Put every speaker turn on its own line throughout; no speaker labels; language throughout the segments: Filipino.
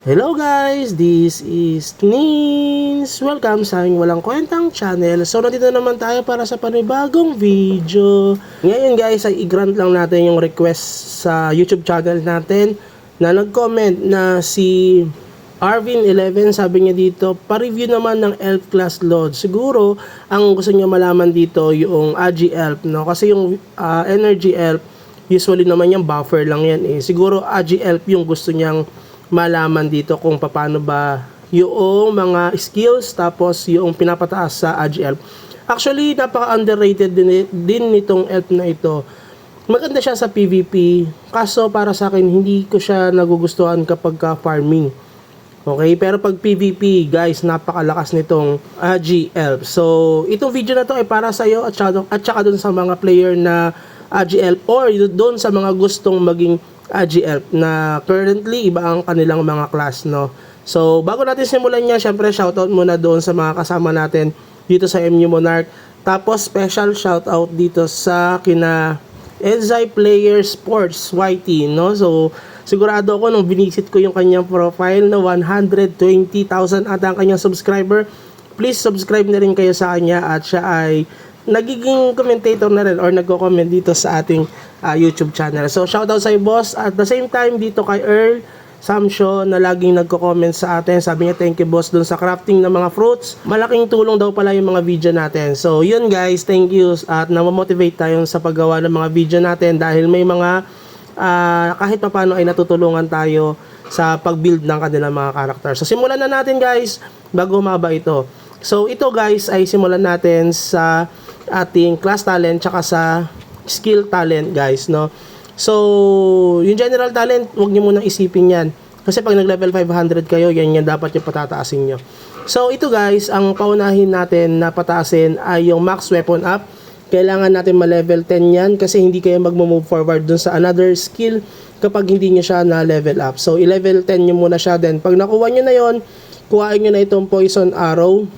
Hello guys, this is Nins. Welcome sa aming walang kwentang channel. So nandito naman tayo para sa panibagong video. Ngayon guys ay i-grant lang natin yung request sa YouTube channel natin na nag-comment na si Arvin11. Sabi niya dito, pa-review naman ng Elf class load. Siguro ang gusto niya malaman dito yung Agi Elf, no? Kasi yung Energy Elf usually naman yung buffer lang yan eh. Siguro Agi Elf yung gusto niyang malaman dito kung paano ba yung mga skills tapos yung pinapataas sa Agi Elf. Actually, napaka-underrated din nitong elf na ito. Maganda siya sa PvP, kaso para sa akin hindi ko siya nagugustuhan kapag farming. Okay, pero pag PvP, guys, napakalakas nitong Agi Elf. So, itong video na to ay para sa iyo at saka dun sa mga player na Agi Elf or doon sa mga gustong maging Agi Elf na currently iba ang kanilang mga class, no? So, bago natin simulan niya, syempre shoutout muna doon sa mga kasama natin dito sa MU Monarch. Tapos special shoutout dito sa kina Enzai Player Sports YT, no? So, sigurado ako nung binisit ko yung kanyang profile na 120,000 ata ang kanyang subscriber. Please subscribe na rin kayo sa kanya at siya ay nagiging commentator na rin or nagko-comment dito sa ating YouTube channel. So, shoutout sa iyo, boss. At the same time, dito kay Earl Samsho na laging nagko-comment sa atin. Sabi niya, thank you, boss, dun sa crafting ng mga fruits. Malaking tulong daw pala yung mga video natin. So, yun guys, thank you. At namamotivate tayo sa paggawa ng mga video natin dahil may mga kahit paano ay natutulungan tayo sa pag-build ng kanilang mga character. So, simulan na natin guys bago humaba ito. So, ito guys ay simulan natin sa ating class talent tsaka sa skill talent guys, no? So, yung general talent, huwag niyo munang isipin yan. Kasi pag nag-level 500 kayo, yan dapat yung patataasin nyo. So, ito guys, ang paunahin natin na pataasin ay yung max weapon up. Kailangan natin ma-level 10 yan kasi hindi kayo mag-move forward dun sa another skill kapag hindi nyo siya na-level up. So, i-level 10 nyo muna siya. Then, pag nakuha nyo na yon, kuhain nyo na itong poison arrow.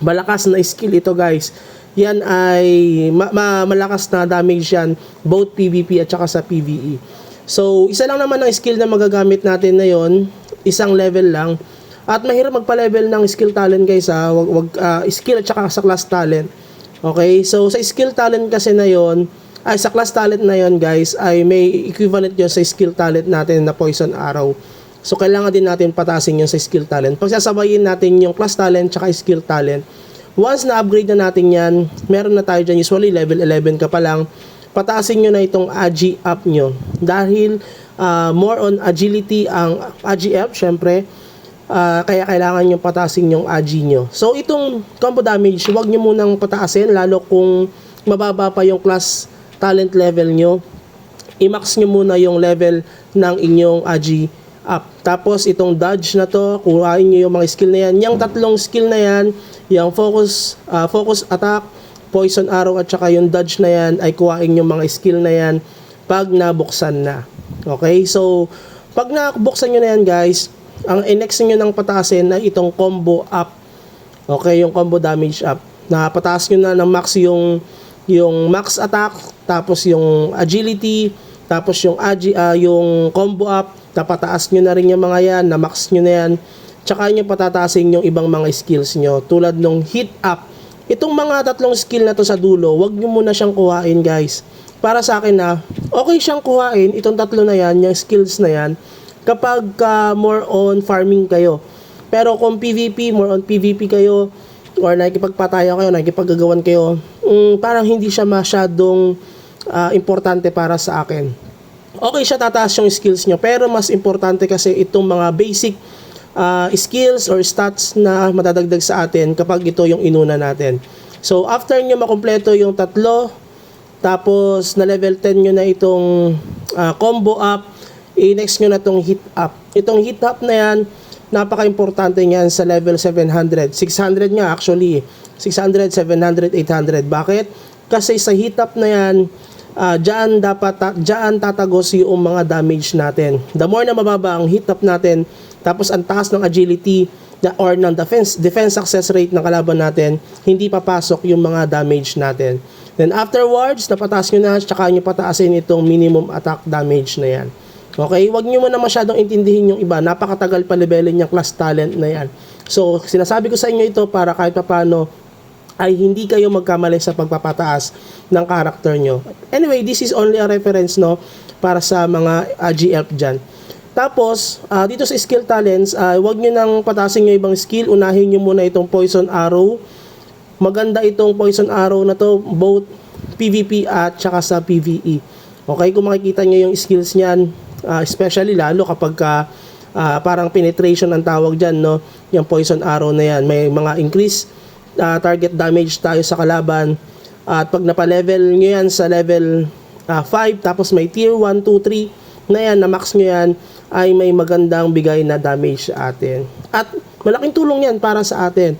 Malakas na skill ito guys. Yan ay malakas na damage yan both PvP at saka sa PvE. So, isa lang naman ang skill na magagamit natin na yon, isang level lang. At mahirap magpa-level ng skill talent guys ha. Skill at saka sa class talent. Okay? So, sa skill talent kasi na yon, sa class talent na yon guys, ay may equivalent yun sa skill talent natin na poison arrow. So, kailangan din natin patasin yun sa skill talent. Pagsasabayin natin yung class talent tsaka skill talent. Once na-upgrade na natin yan, meron na tayo dyan, usually level 11 ka pa lang, pataasin nyo na itong Agi up nyo. Dahil more on agility ang Agi up, syempre, kaya kailangan nyo pataasin yung Agi nyo. So, itong combo damage, huwag nyo munang pataasin, lalo kung mababa pa yung class talent level nyo. I-max nyo muna yung level ng inyong Agi up. Tapos itong dodge na to, kuhain nyo yung mga skill na yan. Yung tatlong skill na yan, yung focus attack, poison arrow at saka yung dodge na yan, ay kuhain yung mga skill na yan pag nabuksan na. Okay? So, pag nabuksan nyo na yan guys, ang next nyo ng pataasin ay itong combo up. Okay? Yung combo damage up. Napataas nyo na ng max yung max attack, tapos yung agility, tapos yung combo up, napataas nyo na rin yung mga yan, na-max nyo na yan, tsaka nyo patataasin yung ibang mga skills nyo, tulad nung hit up. Itong mga tatlong skill na to sa dulo, wag nyo muna siyang kuhain guys. Para sa akin na, okay siyang kuhain, itong tatlo na yan, yung skills na yan, kapag more on farming kayo. Pero kung PvP, more on PvP kayo, or nakikipagpatayan kayo, nakikipagagawan kayo, parang hindi siya masyadong importante para sa akin. Okay siya, tataas yung skills nyo, pero mas importante kasi itong mga basic skills or stats na matadagdag sa atin kapag ito yung inuna natin. So, after nyo makumpleto yung tatlo, tapos na level 10 nyo na itong combo up, i-next nyo na itong hit up. Itong hit up na yan, napaka-importante niyan sa level 700. 600 nga actually. 600, 700, 800. Bakit? Kasi sa hit up na yan, dyan tatagos yung mga damage natin. The more na mababa ang hit up natin, tapos ang taas ng agility or ng defense success rate ng kalaban natin, hindi papasok yung mga damage natin. Then afterwards, napataas nyo na, tsaka nyo pataasin itong minimum attack damage na yan. Okay, wag nyo na masyadong intindihin yung iba. Napakatagal pa levelin yung class talent na yan. So, sinasabi ko sa inyo ito para kahit paano ay hindi kayo magkamali sa pagpapataas ng character nyo. Anyway, this is only a reference, no, para sa mga GF dyan. Tapos, dito sa skill talents, wag nyo nang patasin yung ibang skill. Unahin nyo muna itong poison arrow. Maganda itong poison arrow na to, both PvP at saka sa PvE. Okay, kung makikita nyo yung skills niyan, especially lalo kapag parang penetration ang tawag dyan, no? Yung poison arrow na yan, may mga increase target damage tayo sa kalaban, at pag napalevel nyo yan sa level 5, tapos may tier 1, 2, 3 na yan, na max nyo yan, ay may magandang bigay na damage sa atin, at malaking tulong yan para sa atin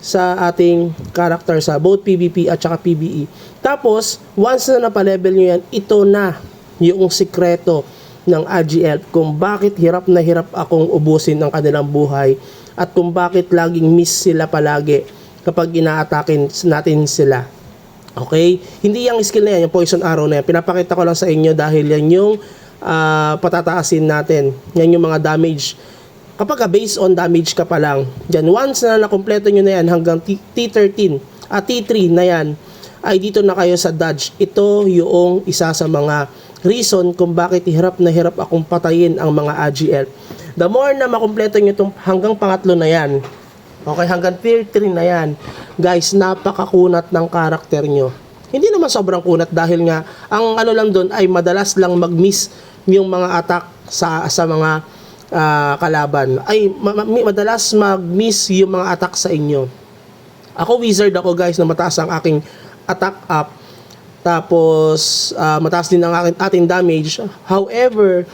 sa ating character sa both PvP at saka PvE. Tapos once na napalevel nyo yan, ito na yung sikreto ng AGL kung bakit hirap na hirap akong ubusin ang kanilang buhay, at kung bakit laging miss sila palagi kapag ina-attackin natin sila. Okay? Hindi yung skill na yan, yung poison arrow na yan, pinapakita ko lang sa inyo dahil yan yung patataasin natin. Yan yung mga damage. Kapag based on damage ka pa lang, dyan, once na nakompleto nyo na yan hanggang T13 at T3 na yan, ay dito na kayo sa dodge. Ito yung isa sa mga reason kung bakit hirap na hirap akong patayin ang mga AGL. The more na makompleto nyo itong hanggang pangatlo na yan, okay, hanggang tier 3 na yan, guys, napakakunat ng karakter nyo. Hindi naman sobrang kunat dahil nga, ang ano lang doon ay madalas lang mag-miss yung mga attack sa mga kalaban. Ay, madalas mag-miss yung mga attack sa inyo. Ako, wizard ako, guys, na mataas ang aking attack up. Tapos, mataas din ang ating damage. However,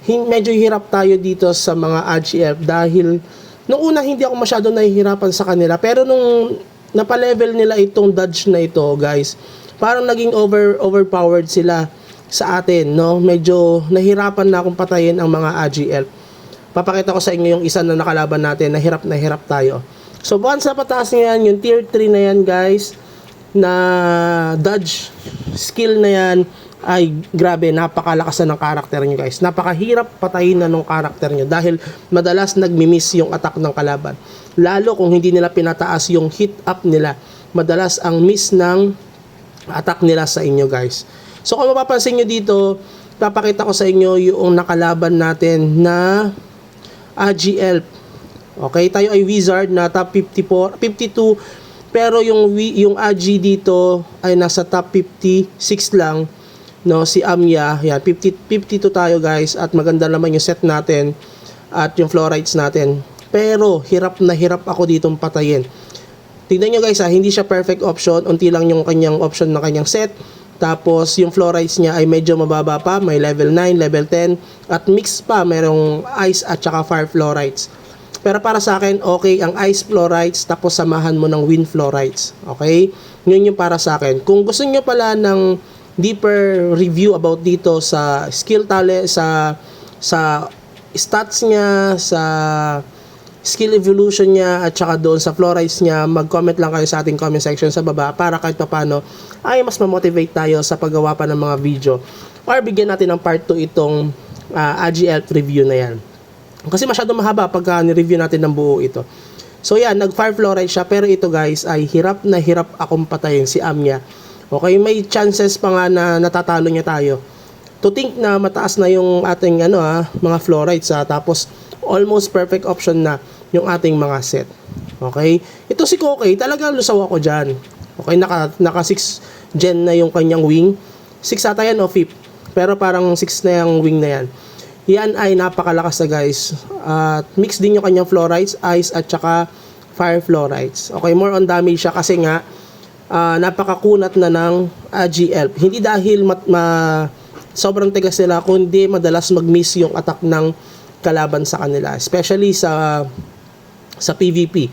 medyo hirap tayo dito sa mga AGF dahil nung una hindi ako masyado nahihirapan sa kanila. Pero nung napalevel nila itong dodge na ito, guys, parang naging overpowered sila sa atin, no? Medyo nahirapan na akong patayin ang mga AGL. Papakita ko sa inyo yung isa na nakalaban natin na hirap tayo. So, once na pataas niya yan, yung tier 3 na yan, guys, na dodge skill na yan, ay grabe, napakalakas na ng karakter nyo, guys. Napakahirap patayin na ng karakter nyo dahil madalas nagmi-miss yung attack ng kalaban. Lalo kung hindi nila pinataas yung hit up nila, madalas ang miss ng attack nila sa inyo, guys. So kung mapapansin nyo dito, papakita ko sa inyo yung nakalaban natin na AGL. Okay, tayo ay wizard na top 54, 52, pero yung AG dito ay nasa top 56 lang, no? Si Amya, yan, 52 tayo, guys, at maganda naman yung set natin at yung fluorides natin. Pero hirap na hirap ako ditong patayin. Tignan nyo, guys, hindi siya perfect option, unti lang yung kanyang option na kanyang set. Tapos yung fluorides niya ay medyo mababa pa, may level 9, level 10, at mix pa, mayroong ice at saka fire fluorides. Pero para sa akin, okay ang ice fluorides tapos samahan mo ng wind fluorides. Okay? Yun yung para sa akin. Kung gusto nyo pala ng deeper review about dito sa skill talent, sa stats niya, sa skill evolution niya, at saka doon sa fluorides niya, mag-comment lang kayo sa ating comment section sa baba para kahit paano ay mas ma-motivate tayo sa paggawa pa ng mga video. Or bigyan natin ng part 2 itong AGL review na yan. Kasi masyado mahaba pagka ni-review natin ng buo ito. So yan, nag-fire fluoride siya, pero ito, guys, ay hirap na hirap akong patayin si Amya. Okay, may chances pa nga na natatalo niya tayo. To think na mataas na yung ating mga fluorides, tapos almost perfect option na yung ating mga set. Okay? Ito si Kokey, talagang lusaw ako dyan. Okay, naka 6 gen na yung kanyang wing. 6 ata yan o 5. Pero parang 6 na yung wing na yan. Yan ay napakalakas na, guys. Mix din yung kanyang fluorides, ice at saka fire fluorides. Okay, more on damage siya kasi nga napakakunat na ng AGL. Hindi dahil sobrang tigas nila, kundi madalas mag-miss yung attack ng kalaban sa kanila. Especially sa PvP.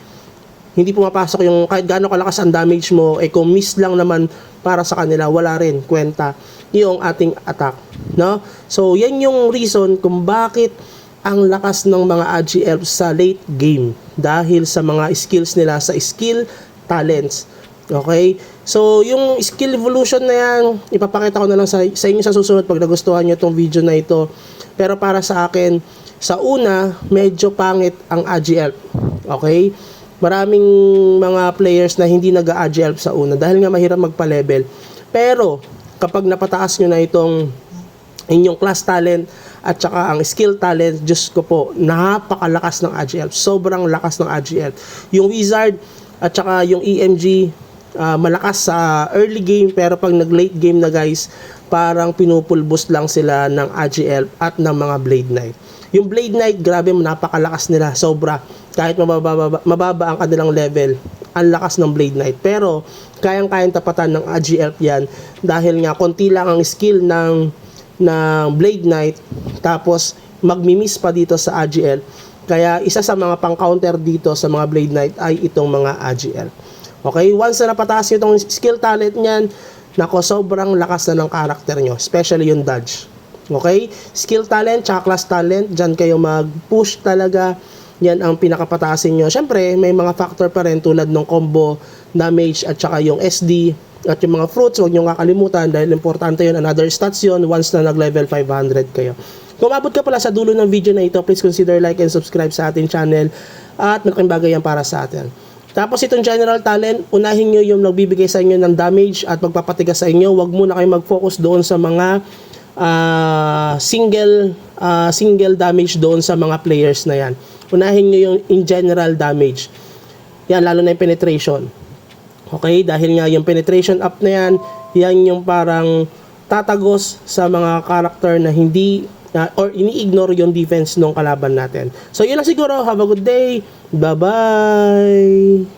Hindi pumapasok yung kahit gaano kalakas ang damage mo, kung miss lang naman para sa kanila, wala rin kwenta yung ating attack, no? So yan yung reason kung bakit ang lakas ng mga AGL sa late game, dahil sa mga skills nila, sa skill talents. Okay, so yung skill evolution na yan, ipapakita ko na lang sa inyo sa susunod pag nagustuhan nyo itong video na ito. Pero para sa akin, sa una, medyo pangit ang AG-Elf. Okay? Maraming mga players na hindi nag-AG-Elf sa una dahil nga mahirap magpa-level. Pero, kapag napataas nyo na itong inyong class talent at saka ang skill talent, Diyos ko po, napakalakas ng AG-Elf. Sobrang lakas ng AG-Elf. Yung Wizard at saka yung EMG, malakas sa early game, pero pag nag-late game na guys, parang pinupulbos lang sila ng AG-Elf at ng mga Blade Knight. Yung Blade Knight, grabe, napakalakas nila, sobra. Kahit mababa ang kanilang level, ang lakas ng Blade Knight. Pero, kayang-kayang tapatan ng AG-Elf yan dahil nga, konti lang ang skill ng Blade Knight, tapos magmi-miss pa dito sa AG-Elf. Kaya, isa sa mga pang-counter dito sa mga Blade Knight ay itong mga AG-Elf. Okay, once na napataas nyo itong skill talent niyan, nako, sobrang lakas na ng karakter nyo, especially yung dodge. Okay, skill talent, tsaka class talent, dyan kayo mag-push talaga, yan ang pinakapataasin nyo. Syempre, may mga factor pa rin tulad ng combo, damage, at saka yung SD, at yung mga fruits, huwag nyo kakalimutan dahil importante yun, another stats yun once na nag-level 500 kayo. Kung umabot ka pala sa dulo ng video na ito, please consider like and subscribe sa ating channel at malaking bagay yan para sa atin. Tapos itong general talent, unahin nyo yung nagbibigay sa inyo ng damage at magpapatigas sa inyo. Huwag muna kayo mag-focus doon sa mga single damage doon sa mga players na yan. Unahin nyo yung in general damage. Yan, lalo na yung penetration. Okay, dahil nga yung penetration up na yan, yan yung parang tatagos sa mga character na hindi or ini-ignore yung defense ng kalaban natin. So yun lang siguro. Have a good day. Bye-bye.